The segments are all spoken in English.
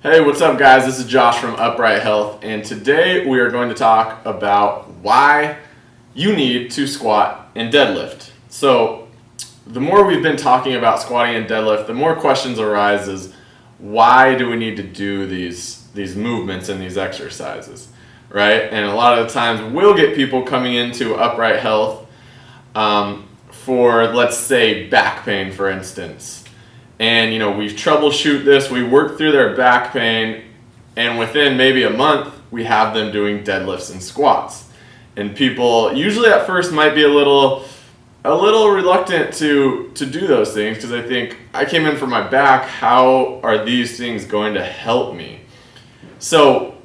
Hey, what's up guys? This is Josh from Upright Health, and today we are going to talk about why you need to squat and deadlift. So the more we've been talking about squatting and deadlift, the more questions arise is why do we need to do these movements and these exercises, right? And a lot of the times we'll get people coming into Upright Health for, let's say, back pain, for instance. And we troubleshoot this, we work through their back pain, and within maybe a month we have them doing deadlifts and squats. And people usually at first might be a little reluctant to do those things because they think, I came in for my back, how are these things going to help me? So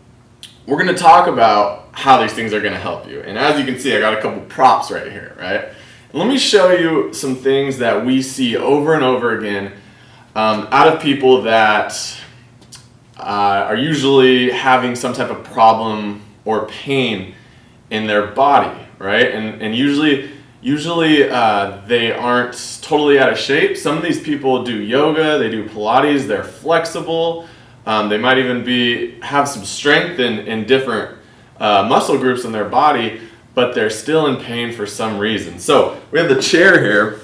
we're going to talk about how these things are going to help you. And as you can see, I got a couple props right here, right? And let me show you some things that we see over and over again out of people that are usually having some type of problem or pain in their body, right? And usually they aren't totally out of shape. Some of these people do yoga, they do Pilates, they're flexible. They might even have some strength in different muscle groups in their body, but they're still in pain for some reason. So we have the chair here.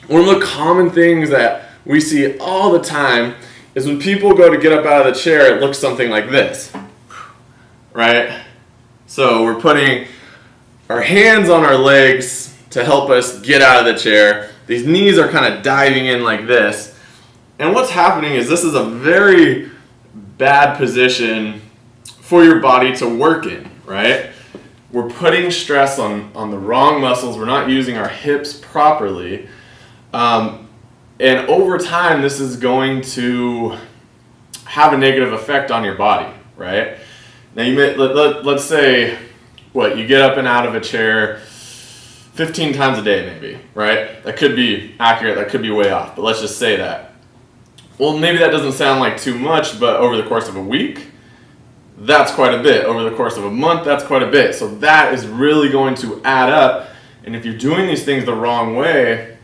One of the common things that we see all the time is when people go to get up out of the chair, it looks something like this, right? So we're putting our hands on our legs to help us get out of the chair. These knees are kind of diving in like this. And what's happening is this is a very bad position for your body to work in, right? We're putting stress on the wrong muscles. We're not using our hips properly. And over time, this is going to have a negative effect on your body, right? Now, let's say, you get up and out of a chair 15 times a day maybe, right? That could be accurate, that could be way off, but let's just say that. Well, maybe that doesn't sound like too much, but over the course of a week, that's quite a bit. Over the course of a month, that's quite a bit. So that is really going to add up, and if you're doing these things the wrong way,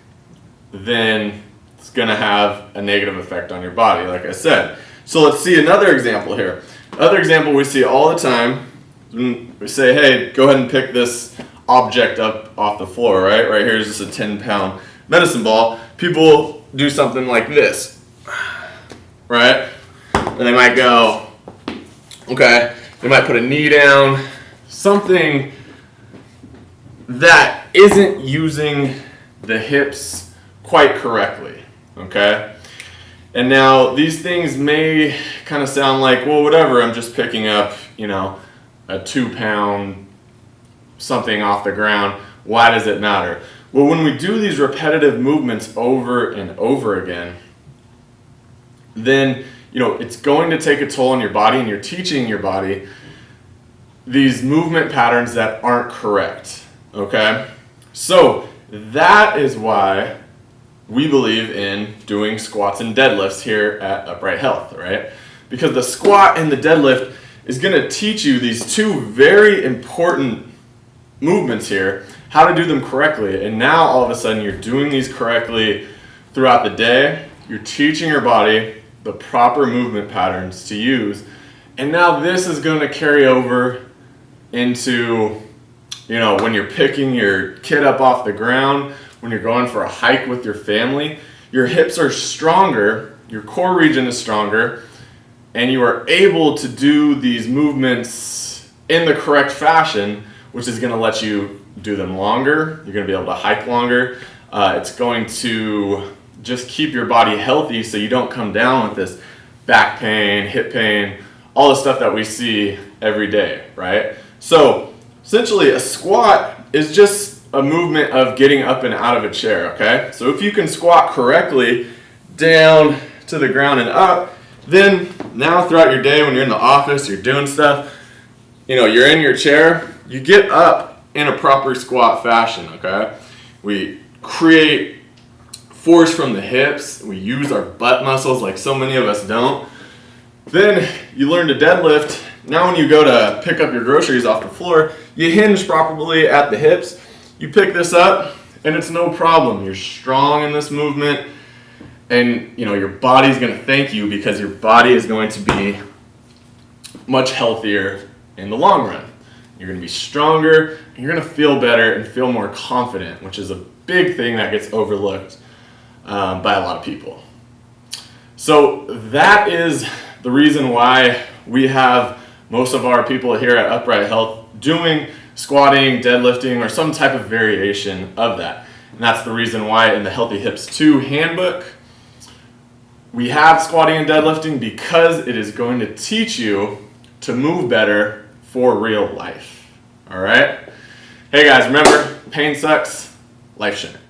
then it's going to have a negative effect on your body, like I said. So let's see another example here. Another example we see all the time, we say, hey, go ahead and pick this object up off the floor, right? Right here is just a 10-pound medicine ball. People do something like this, right? And they might go, okay, they might put a knee down, something that isn't using the hips quite correctly, okay? And now these things may kind of sound like, well, whatever, I'm just picking up, a 2-pound something off the ground. Why does it matter? Well, when we do these repetitive movements over and over again, then, it's going to take a toll on your body, and you're teaching your body these movement patterns that aren't correct, okay? So that is why we believe in doing squats and deadlifts here at Upright Health, right? Because the squat and the deadlift is going to teach you these two very important movements here, how to do them correctly. And now all of a sudden you're doing these correctly throughout the day. You're teaching your body the proper movement patterns to use. And now this is going to carry over into, when you're picking your kid up off the ground, when you're going for a hike with your family, your hips are stronger, your core region is stronger, and you are able to do these movements in the correct fashion, which is going to let you do them longer. You're going to be able to hike longer. It's going to just keep your body healthy so you don't come down with this back pain, hip pain, all the stuff that we see every day, right? So essentially a squat is just a movement of getting up and out of a chair, okay? So if you can squat correctly down to the ground and up, then now throughout your day when you're in the office, you're doing stuff, you're in your chair, you get up in a proper squat fashion, okay? We create force from the hips, we use our butt muscles like so many of us don't. Then you learn to deadlift. Now when you go to pick up your groceries off the floor, you hinge properly at the hips. You pick this up and it's no problem. You're strong in this movement And your body's going to thank you, because your body is going to be much healthier in the long run. You're going to be stronger, and you're going to feel better and feel more confident, which is a big thing that gets overlooked by a lot of people. So that is the reason why we have most of our people here at Upright Health doing squatting, deadlifting, or some type of variation of that. And that's the reason why in the Healthy Hips 2 handbook, we have squatting and deadlifting, because it is going to teach you to move better for real life. All right? Hey guys, remember, pain sucks, life shouldn't.